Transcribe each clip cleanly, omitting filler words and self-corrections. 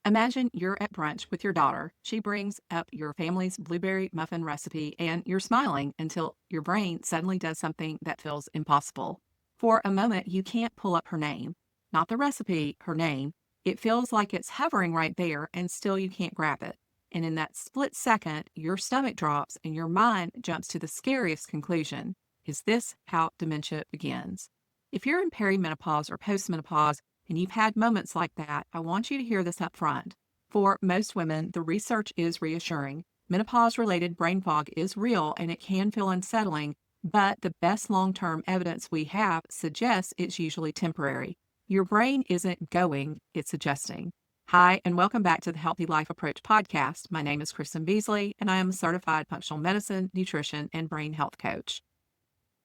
Imagine you're at brunch with your daughter. She brings up your family's blueberry muffin recipe, and you're smiling until your brain suddenly does something that feels impossible. For a moment, you can't pull up her name. Not the recipe, her name. It feels like it's hovering right there, and still you can't grab it. And in that split second, your stomach drops and your mind jumps to the scariest conclusion. Is this how dementia begins? If you're in perimenopause or postmenopause, and you've had moments like that, I want you to hear this up front. For most women, the research is reassuring. Menopause-related brain fog is real and it can feel unsettling, but the best long-term evidence we have suggests it's usually temporary. Your brain isn't going, it's adjusting. Hi, and welcome back to the Healthy Life Approach podcast. My name is Kristen Beasley, and I am a certified functional medicine, nutrition, and brain health coach.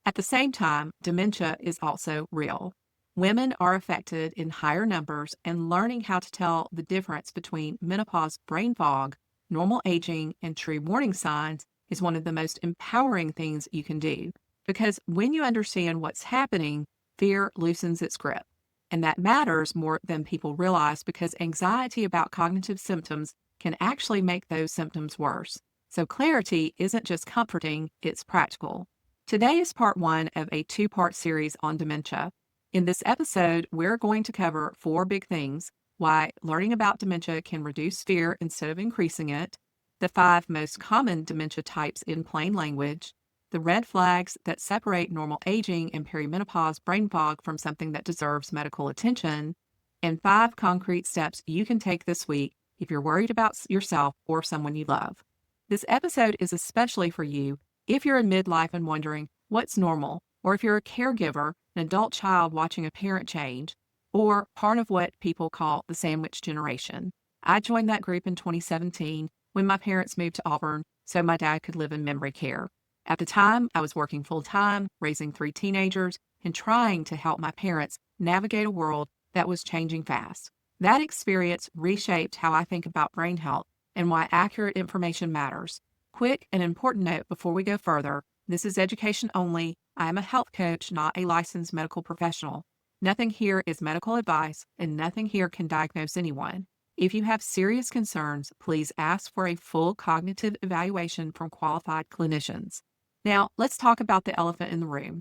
At the same time, dementia is also real. Women are affected in higher numbers, and learning how to tell the difference between menopause brain fog, normal aging, and true warning signs is one of the most empowering things you can do. Because when you understand what's happening, fear loosens its grip. And that matters more than people realize because anxiety about cognitive symptoms can actually make those symptoms worse. So clarity isn't just comforting, it's practical. Today is part one of a two-part series on dementia. In this episode, we're going to cover 4 big things: why learning about dementia can reduce fear instead of increasing it, the 5 most common dementia types in plain language, the red flags that separate normal aging and perimenopause brain fog from something that deserves medical attention, and 5 concrete steps you can take this week if you're worried about yourself or someone you love. This episode is especially for you if you're in midlife and wondering what's normal, or if you're a caregiver, an adult child watching a parent change, or part of what people call the sandwich generation. I joined that group in 2017 when my parents moved to Auburn so my dad could live in memory care. At the time, I was working full-time, raising 3 teenagers, and trying to help my parents navigate a world that was changing fast. That experience reshaped how I think about brain health and why accurate information matters. Quick and important note before we go further: this is education only. I am a health coach, not a licensed medical professional. Nothing here is medical advice, and nothing here can diagnose anyone. If you have serious concerns, please ask for a full cognitive evaluation from qualified clinicians. Now, let's talk about the elephant in the room: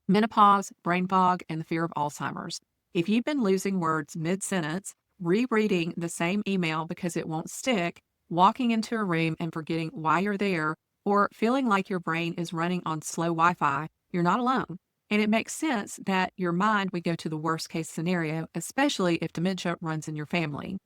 menopause, brain fog, and the fear of Alzheimer's. If you've been losing words mid-sentence, rereading the same email because it won't stick, walking into a room and forgetting why you're there, or feeling like your brain is running on slow Wi-Fi, you're not alone. And it makes sense that your mind would go to the worst case scenario, especially if dementia runs in your family.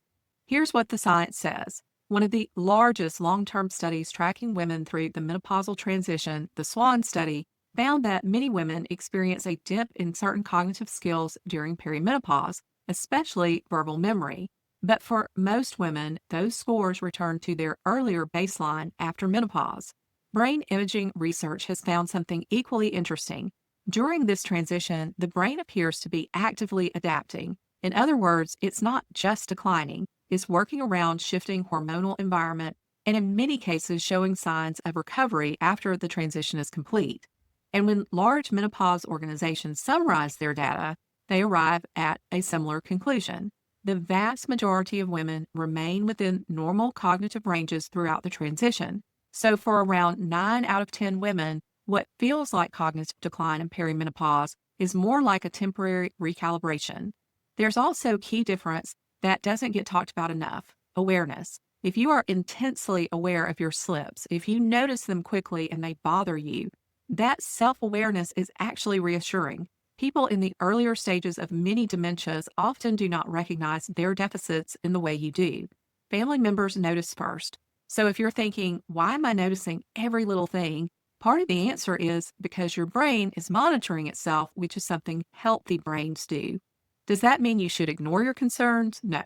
Here's what the science says. One of the largest long-term studies tracking women through the menopausal transition, the SWAN study, found that many women experience a dip in certain cognitive skills during perimenopause, especially verbal memory. But for most women, those scores return to their earlier baseline after menopause. Brain imaging research has found something equally interesting. During this transition, the brain appears to be actively adapting. In other words, it's not just declining, it's working around shifting hormonal environment and in many cases showing signs of recovery after the transition is complete. And when large menopause organizations summarize their data, they arrive at a similar conclusion. The vast majority of women remain within normal cognitive ranges throughout the transition. So for around 9 out of 10 women, what feels like cognitive decline in perimenopause is more like a temporary recalibration. There's also a key difference that doesn't get talked about enough: awareness. If you are intensely aware of your slips, if you notice them quickly and they bother you, that self-awareness is actually reassuring. People in the earlier stages of many dementias often do not recognize their deficits in the way you do. Family members notice first. So if you're thinking, why am I noticing every little thing? Part of the answer is because your brain is monitoring itself, which is something healthy brains do. Does that mean you should ignore your concerns? No.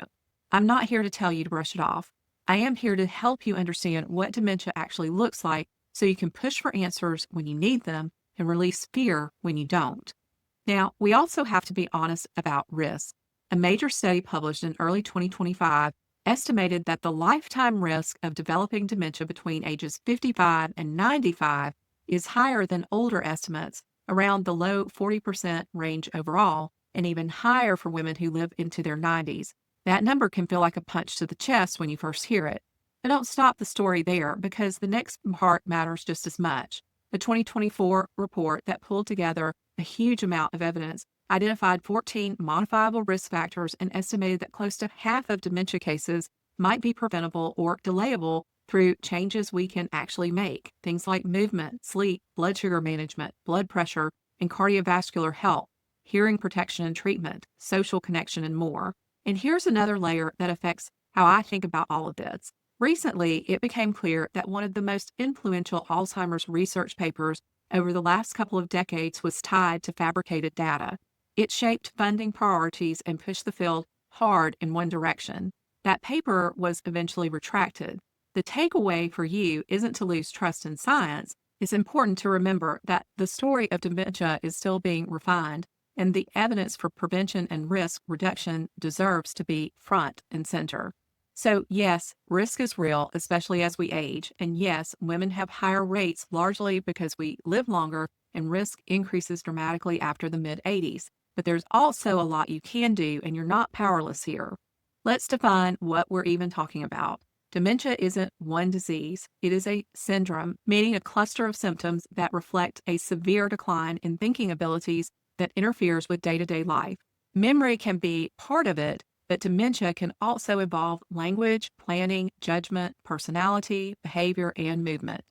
I'm not here to tell you to brush it off. I am here to help you understand what dementia actually looks like so you can push for answers when you need them and release fear when you don't. Now, we also have to be honest about risk. A major study published in early 2025 estimated that the lifetime risk of developing dementia between ages 55 and 95 is higher than older estimates, around the low 40% range overall, and even higher for women who live into their 90s. That number can feel like a punch to the chest when you first hear it. But don't stop the story there because the next part matters just as much. The 2024 report that pulled together a huge amount of evidence identified 14 modifiable risk factors and estimated that close to half of dementia cases might be preventable or delayable through changes we can actually make. Things like movement, sleep, blood sugar management, blood pressure, and cardiovascular health, hearing protection and treatment, social connection, and more. And here's another layer that affects how I think about all of this. Recently, it became clear that one of the most influential Alzheimer's research papers over the last couple of decades was tied to fabricated data. It shaped funding priorities and pushed the field hard in one direction. That paper was eventually retracted. The takeaway for you isn't to lose trust in science. It's important to remember that the story of dementia is still being refined, and the evidence for prevention and risk reduction deserves to be front and center. So, yes, risk is real, especially as we age. And yes, women have higher rates largely because we live longer and risk increases dramatically after the mid-80s. But there's also a lot you can do, and you're not powerless here. Let's define what we're even talking about. Dementia isn't one disease. It is a syndrome, meaning a cluster of symptoms that reflect a severe decline in thinking abilities that interferes with day-to-day life. Memory can be part of it, but dementia can also involve language, planning, judgment, personality, behavior, and movement.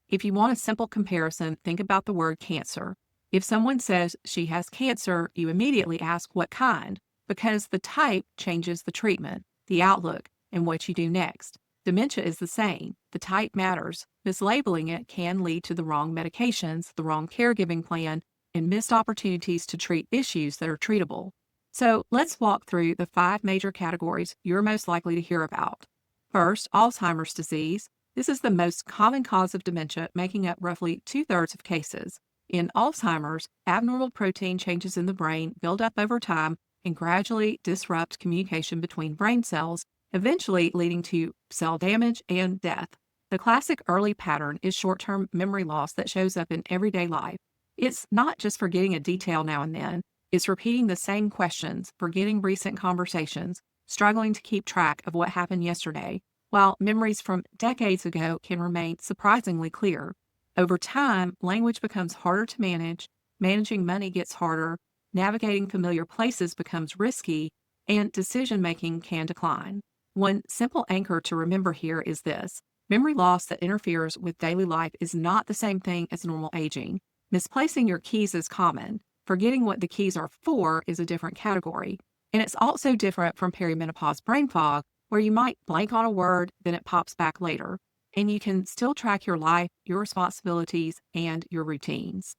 If you want a simple comparison, think about the word cancer. If someone says she has cancer, you immediately ask what kind, because the type changes the treatment, the outlook, and what you do next. Dementia is the same. The type matters. Mislabeling it can lead to the wrong medications, the wrong caregiving plan, and missed opportunities to treat issues that are treatable. So let's walk through the 5 major categories you're most likely to hear about. First, Alzheimer's disease. This is the most common cause of dementia, making up roughly 2/3 of cases. In Alzheimer's, abnormal protein changes in the brain build up over time and gradually disrupt communication between brain cells, eventually leading to cell damage and death. The classic early pattern is short-term memory loss that shows up in everyday life. It's not just forgetting a detail now and then. It's repeating the same questions, forgetting recent conversations, struggling to keep track of what happened yesterday, while memories from decades ago can remain surprisingly clear. Over time, language becomes harder to manage, managing money gets harder, navigating familiar places becomes risky, and decision-making can decline. One simple anchor to remember here is this: memory loss that interferes with daily life is not the same thing as normal aging. Misplacing your keys is common. Forgetting what the keys are for is a different category. And it's also different from perimenopause brain fog, where you might blank on a word, then it pops back later. And you can still track your life, your responsibilities, and your routines.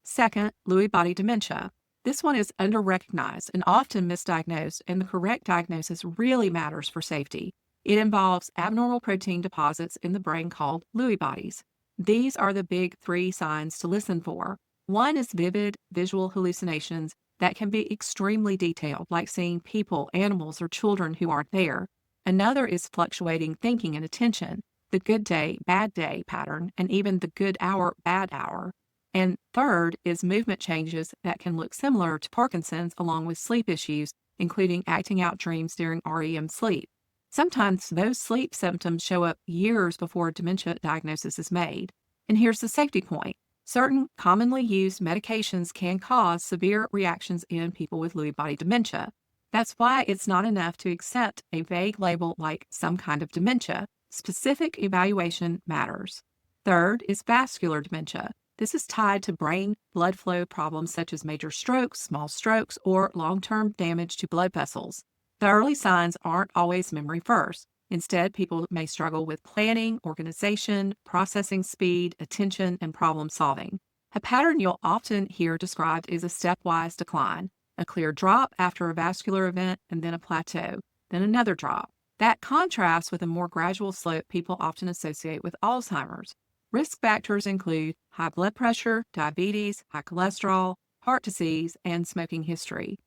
Second, Lewy body dementia. This one is underrecognized and often misdiagnosed, and the correct diagnosis really matters for safety. It involves abnormal protein deposits in the brain called Lewy bodies. These are the big 3 signs to listen for. One is vivid visual hallucinations that can be extremely detailed, like seeing people, animals, or children who aren't there. Another is fluctuating thinking and attention, the good day, bad day pattern, and even the good hour, bad hour. And third is movement changes that can look similar to Parkinson's, along with sleep issues, including acting out dreams during REM sleep. Sometimes those sleep symptoms show up years before a dementia diagnosis is made. And here's the safety point. Certain commonly used medications can cause severe reactions in people with Lewy body dementia. That's why it's not enough to accept a vague label like some kind of dementia. Specific evaluation matters. Third is vascular dementia. This is tied to brain blood flow problems such as major strokes, small strokes, or long-term damage to blood vessels. The early signs aren't always memory first. Instead, people may struggle with planning, organization, processing speed, attention, and problem solving. A pattern you'll often hear described is a stepwise decline, a clear drop after a vascular event and then a plateau, then another drop. That contrasts with a more gradual slope people often associate with Alzheimer's. Risk factors include high blood pressure, diabetes, high cholesterol, heart disease, and smoking history.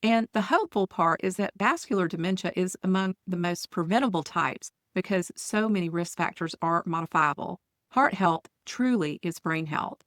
And the hopeful part is that vascular dementia is among the most preventable types because so many risk factors are modifiable. Heart health truly is brain health.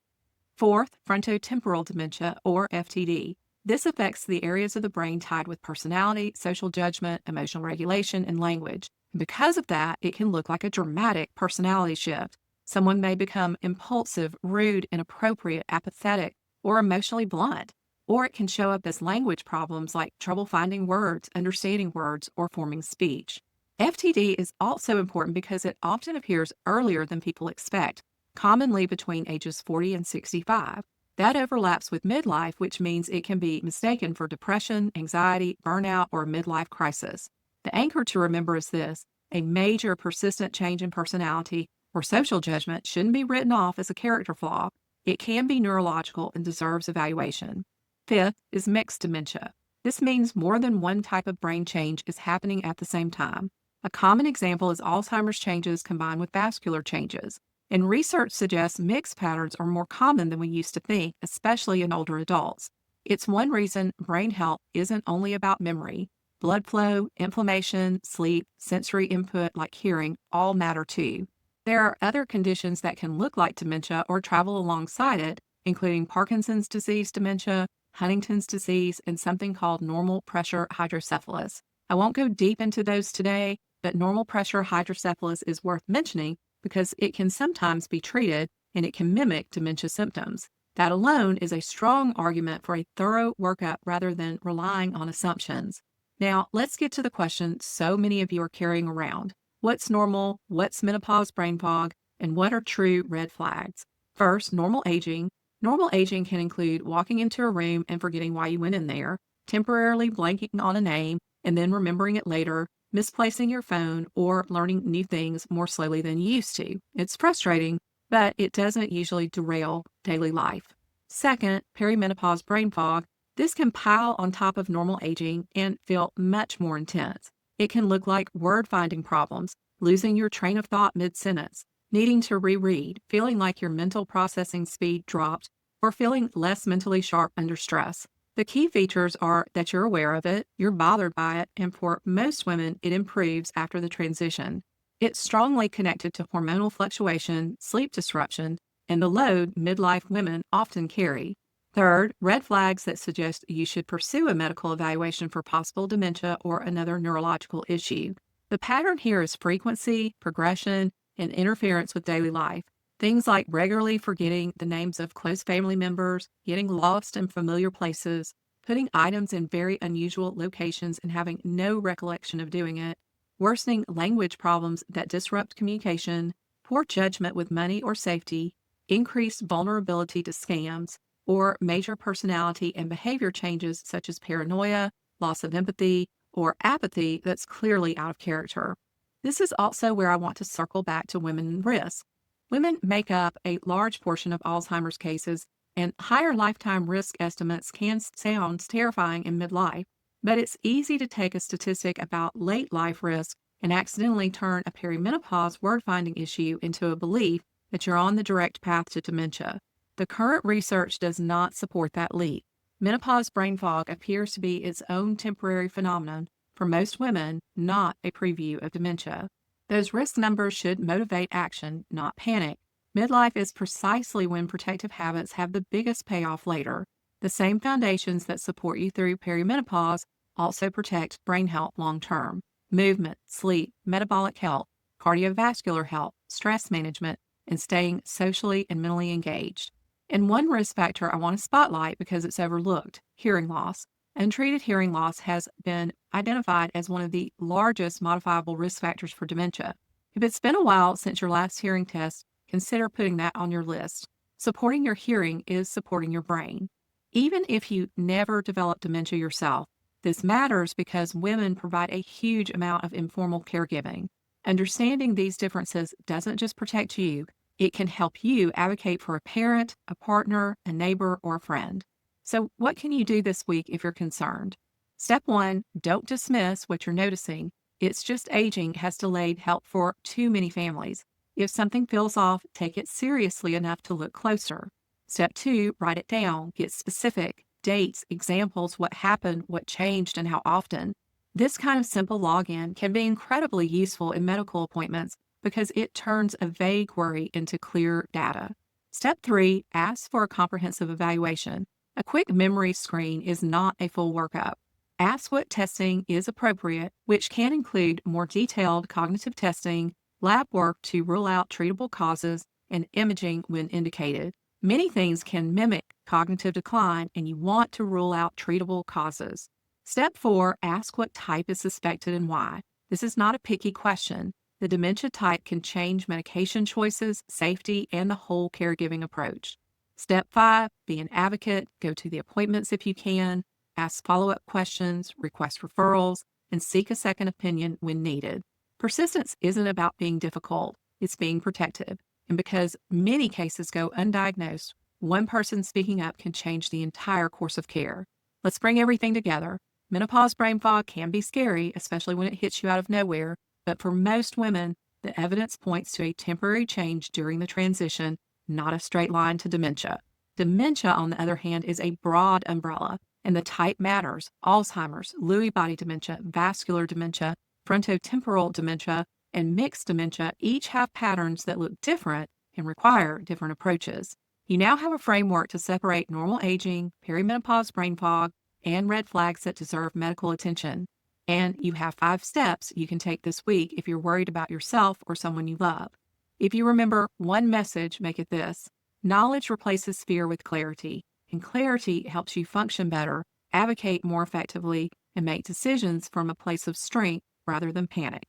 Fourth, frontotemporal dementia, or FTD. This affects the areas of the brain tied with personality, social judgment, emotional regulation, and language. And because of that, it can look like a dramatic personality shift. Someone may become impulsive, rude, inappropriate, apathetic, or emotionally blunt. Or it can show up as language problems like trouble finding words, understanding words, or forming speech. FTD is also important because it often appears earlier than people expect, commonly between ages 40 and 65. That overlaps with midlife, which means it can be mistaken for depression, anxiety, burnout, or a midlife crisis. The anchor to remember is this: a major persistent change in personality or social judgment shouldn't be written off as a character flaw. It can be neurological and deserves evaluation. Fifth is mixed dementia. This means more than one type of brain change is happening at the same time. A common example is Alzheimer's changes combined with vascular changes. And research suggests mixed patterns are more common than we used to think, especially in older adults. It's one reason brain health isn't only about memory. Blood flow, inflammation, sleep, sensory input like hearing all matter too. There are other conditions that can look like dementia or travel alongside it, including Parkinson's disease dementia, Huntington's disease, and something called normal pressure hydrocephalus. I won't go deep into those today, but normal pressure hydrocephalus is worth mentioning because it can sometimes be treated and it can mimic dementia symptoms. That alone is a strong argument for a thorough workup rather than relying on assumptions. Now, let's get to the question so many of you are carrying around. What's normal? What's menopause brain fog? And what are true red flags? First, normal aging. Normal aging can include walking into a room and forgetting why you went in there, temporarily blanking on a name and then remembering it later, misplacing your phone, or learning new things more slowly than you used to. It's frustrating, but it doesn't usually derail daily life. Second, perimenopause brain fog. This can pile on top of normal aging and feel much more intense. It can look like word-finding problems, losing your train of thought mid-sentence, needing to reread, feeling like your mental processing speed dropped, or feeling less mentally sharp under stress. The key features are that you're aware of it, you're bothered by it, and for most women, it improves after the transition. It's strongly connected to hormonal fluctuation, sleep disruption, and the load midlife women often carry. Third, red flags that suggest you should pursue a medical evaluation for possible dementia or another neurological issue. The pattern here is frequency, progression, and interference with daily life. Things like regularly forgetting the names of close family members, getting lost in familiar places, putting items in very unusual locations and having no recollection of doing it, worsening language problems that disrupt communication, poor judgment with money or safety, increased vulnerability to scams, or major personality and behavior changes such as paranoia, loss of empathy, or apathy that's clearly out of character. This is also where I want to circle back to women in risk. Women make up a large portion of Alzheimer's cases, and higher lifetime risk estimates can sound terrifying in midlife, but it's easy to take a statistic about late life risk and accidentally turn a perimenopause word-finding issue into a belief that you're on the direct path to dementia. The current research does not support that leap. Menopause brain fog appears to be its own temporary phenomenon for most women, not a preview of dementia. Those risk numbers should motivate action, not panic. Midlife is precisely when protective habits have the biggest payoff later. The same foundations that support you through perimenopause also protect brain health long term. Movement, sleep, metabolic health, cardiovascular health, stress management, and staying socially and mentally engaged. And one risk factor I want to spotlight because it's overlooked: hearing loss. Untreated hearing loss has been identified as one of the largest modifiable risk factors for dementia. If it's been a while since your last hearing test, consider putting that on your list. Supporting your hearing is supporting your brain. Even if you never develop dementia yourself, this matters because women provide a huge amount of informal caregiving. Understanding these differences doesn't just protect you, it can help you advocate for a parent, a partner, a neighbor, or a friend. So what can you do this week if you're concerned? Step 1, don't dismiss what you're noticing. It's just aging has delayed help for too many families. If something feels off, take it seriously enough to look closer. Step 2, write it down. Get specific. Dates, examples, what happened, what changed, and how often. This kind of simple login can be incredibly useful in medical appointments because it turns a vague worry into clear data. Step 3, ask for a comprehensive evaluation. A quick memory screen is not a full workup. Ask what testing is appropriate, which can include more detailed cognitive testing, lab work to rule out treatable causes, and imaging when indicated. Many things can mimic cognitive decline, and you want to rule out treatable causes. Step 4, ask what type is suspected and why. This is not a picky question. The dementia type can change medication choices, safety, and the whole caregiving approach. Step 5, be an advocate, go to the appointments if you can, ask follow-up questions, request referrals, and seek a second opinion when needed. Persistence isn't about being difficult, it's being protective. And because many cases go undiagnosed, one person speaking up can change the entire course of care. Let's bring everything together. Menopause brain fog can be scary, especially when it hits you out of nowhere, but for most women, the evidence points to a temporary change during the transition, not a straight line to dementia. Dementia, on the other hand, is a broad umbrella, and the type matters. Alzheimer's, Lewy body dementia, vascular dementia, frontotemporal dementia, and mixed dementia each have patterns that look different and require different approaches. You now have a framework to separate normal aging, perimenopause brain fog, and red flags that deserve medical attention. And you have 5 steps you can take this week if you're worried about yourself or someone you love. If you remember one message, make it this: knowledge replaces fear with clarity, and clarity helps you function better, advocate more effectively, and make decisions from a place of strength rather than panic.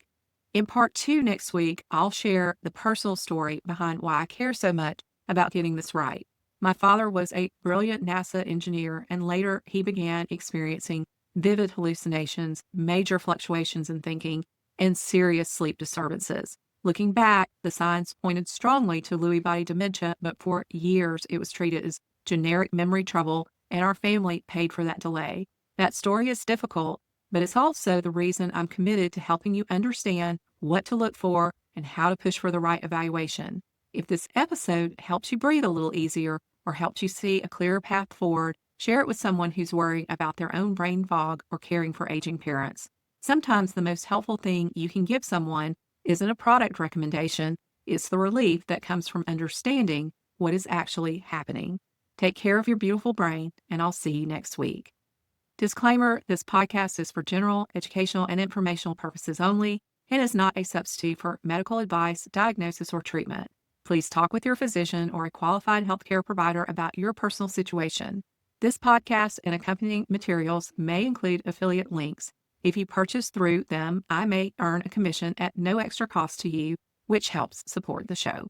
In part 2 next week, I'll share the personal story behind why I care so much about getting this right. My father was a brilliant NASA engineer, and later he began experiencing vivid hallucinations, major fluctuations in thinking, and serious sleep disturbances. Looking back, the signs pointed strongly to Lewy body dementia, but for years it was treated as generic memory trouble, and our family paid for that delay. That story is difficult, but it's also the reason I'm committed to helping you understand what to look for and how to push for the right evaluation. If this episode helps you breathe a little easier or helps you see a clearer path forward, share it with someone who's worrying about their own brain fog or caring for aging parents. Sometimes the most helpful thing you can give someone isn't a product recommendation, it's the relief that comes from understanding what is actually happening. Take care of your beautiful brain, and I'll see you next week. Disclaimer: this podcast is for general, educational, and informational purposes only and is not a substitute for medical advice, diagnosis, or treatment. Please talk with your physician or a qualified healthcare provider about your personal situation. This podcast and accompanying materials may include affiliate links. If you purchase through them, I may earn a commission at no extra cost to you, which helps support the show.